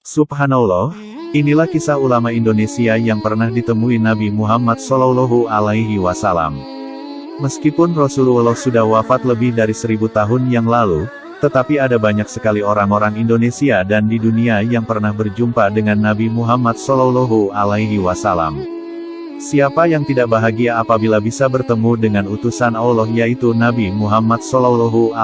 Subhanallah, inilah kisah ulama Indonesia yang pernah ditemui Nabi Muhammad SAW. Meskipun Rasulullah sudah wafat lebih dari 1000 tahun yang lalu, tetapi ada banyak sekali orang-orang Indonesia dan di dunia yang pernah berjumpa dengan Nabi Muhammad SAW. Siapa yang tidak bahagia apabila bisa bertemu dengan utusan Allah yaitu Nabi Muhammad SAW.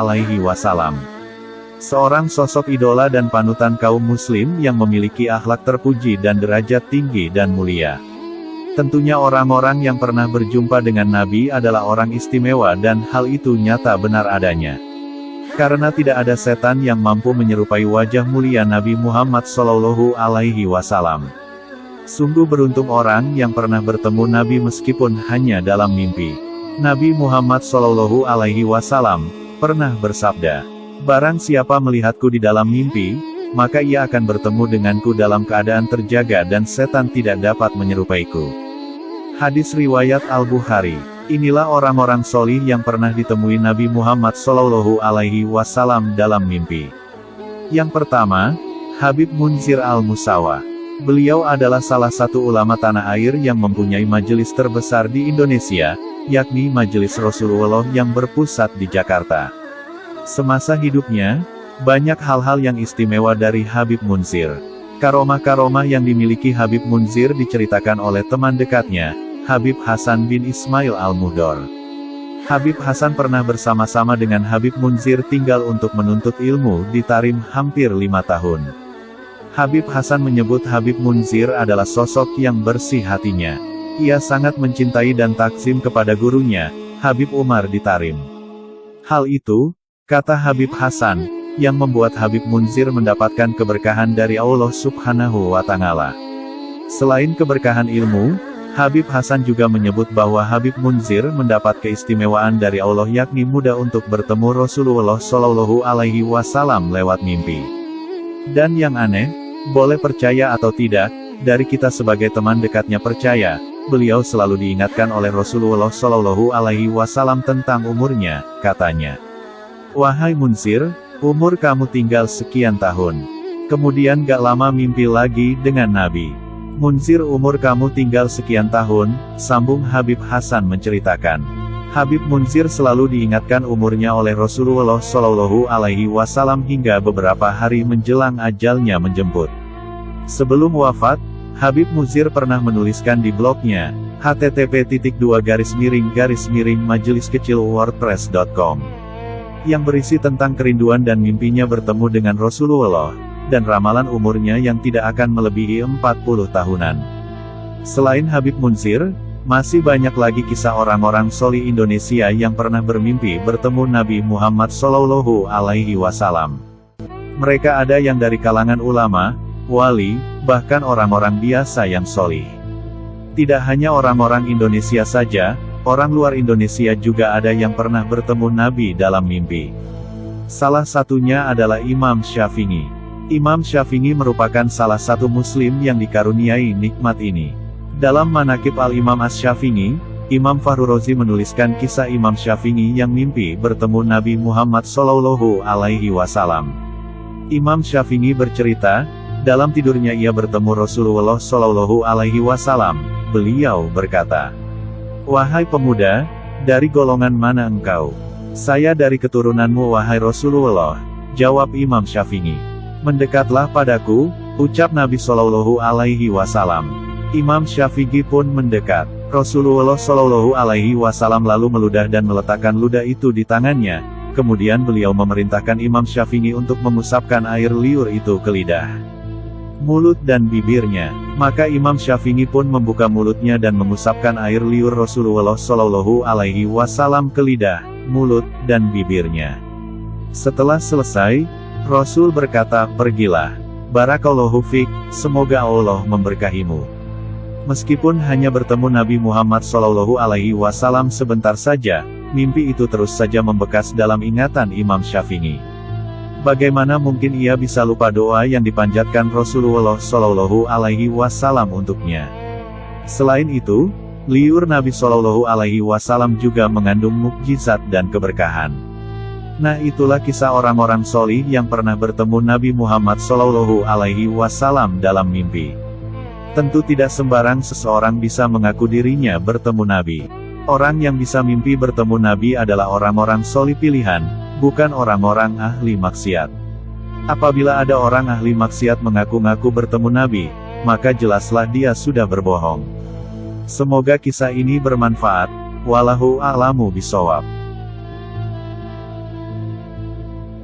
Seorang sosok idola dan panutan kaum muslim yang memiliki akhlak terpuji dan derajat tinggi dan mulia. Tentunya orang-orang yang pernah berjumpa dengan Nabi adalah orang istimewa dan hal itu nyata benar adanya. Karena tidak ada setan yang mampu menyerupai wajah mulia Nabi Muhammad SAW. Sungguh beruntung orang yang pernah bertemu Nabi meskipun hanya dalam mimpi. Nabi Muhammad SAW pernah bersabda, "Barang siapa melihatku di dalam mimpi, maka ia akan bertemu denganku dalam keadaan terjaga dan setan tidak dapat menyerupaiku." Hadis riwayat Al-Bukhari. Inilah orang-orang solih yang pernah ditemui Nabi Muhammad SAW dalam mimpi. Yang pertama, Habib Munzir Al-Musawa. Beliau adalah salah satu ulama tanah air yang mempunyai majelis terbesar di Indonesia, yakni Majelis Rasulullah yang berpusat di Jakarta. Semasa hidupnya, banyak hal-hal yang istimewa dari Habib Munzir. Karomah-karomah yang dimiliki Habib Munzir diceritakan oleh teman dekatnya, Habib Hasan bin Ismail Al-Muhdor. Habib Hasan pernah bersama-sama dengan Habib Munzir tinggal untuk menuntut ilmu di Tarim hampir 5 tahun. Habib Hasan menyebut Habib Munzir adalah sosok yang bersih hatinya. Ia sangat mencintai dan takzim kepada gurunya, Habib Umar di Tarim. Hal itu, kata Habib Hasan, yang membuat Habib Munzir mendapatkan keberkahan dari Allah Subhanahu wa Ta'ala. Selain keberkahan ilmu, Habib Hasan juga menyebut bahwa Habib Munzir mendapat keistimewaan dari Allah yakni mudah untuk bertemu Rasulullah SAW lewat mimpi. Dan yang aneh, boleh percaya atau tidak, dari kita sebagai teman dekatnya percaya, beliau selalu diingatkan oleh Rasulullah SAW tentang umurnya, katanya. "Wahai Munzir, umur kamu tinggal sekian tahun." Kemudian gak lama mimpi lagi dengan Nabi. "Munzir, umur kamu tinggal sekian tahun," sambung Habib Hasan menceritakan. Habib Munzir selalu diingatkan umurnya oleh Rasulullah SAW hingga beberapa hari menjelang ajalnya menjemput. Sebelum wafat, Habib Munzir pernah menuliskan di blognya, http://majeliskecil.wordpress.com. yang berisi tentang kerinduan dan mimpinya bertemu dengan Rasulullah, dan ramalan umurnya yang tidak akan melebihi 40 tahunan. Selain Habib Munzir, masih banyak lagi kisah orang-orang solih Indonesia yang pernah bermimpi bertemu Nabi Muhammad SAW. Mereka ada yang dari kalangan ulama, wali, bahkan orang-orang biasa yang solih. Tidak hanya orang-orang Indonesia saja, orang luar Indonesia juga ada yang pernah bertemu Nabi dalam mimpi. Salah satunya adalah Imam Syafi'i. Imam Syafi'i merupakan salah satu muslim yang dikaruniai nikmat ini. Dalam Manaqib Al-Imam Asy-Syafi'i, Imam Fahru Razi menuliskan kisah Imam Syafi'i yang mimpi bertemu Nabi Muhammad SAW. Imam Syafi'i bercerita, dalam tidurnya ia bertemu Rasulullah SAW. Beliau berkata, "Wahai pemuda, dari golongan mana engkau?" "Saya dari keturunanmu wahai Rasulullah," jawab Imam Syafi'i. "Mendekatlah padaku," ucap Nabi SAW. Imam Syafi'i pun mendekat. Rasulullah SAW lalu meludah dan meletakkan ludah itu di tangannya. Kemudian beliau memerintahkan Imam Syafi'i untuk memusapkan air liur itu ke lidah, mulut dan bibirnya. Maka Imam Syafi'i pun membuka mulutnya dan memusapkan air liur Rasulullah SAW ke lidah, mulut, dan bibirnya. Setelah selesai, Rasul berkata, "Pergilah. Barakallahu fik, semoga Allah memberkahimu." Meskipun hanya bertemu Nabi Muhammad SAW sebentar saja, mimpi itu terus saja membekas dalam ingatan Imam Syafi'i. Bagaimana mungkin ia bisa lupa doa yang dipanjatkan Rasulullah SAW untuknya? Selain itu, liur Nabi SAW juga mengandung mukjizat dan keberkahan. Nah, itulah kisah orang-orang solih yang pernah bertemu Nabi Muhammad SAW dalam mimpi. Tentu tidak sembarang seseorang bisa mengaku dirinya bertemu Nabi. Orang yang bisa mimpi bertemu Nabi adalah orang-orang solih pilihan, bukan orang-orang ahli maksiat. Apabila ada orang ahli maksiat mengaku-ngaku bertemu Nabi, maka jelaslah dia sudah berbohong. Semoga kisah ini bermanfaat. Wallahu a'lamu bishawab.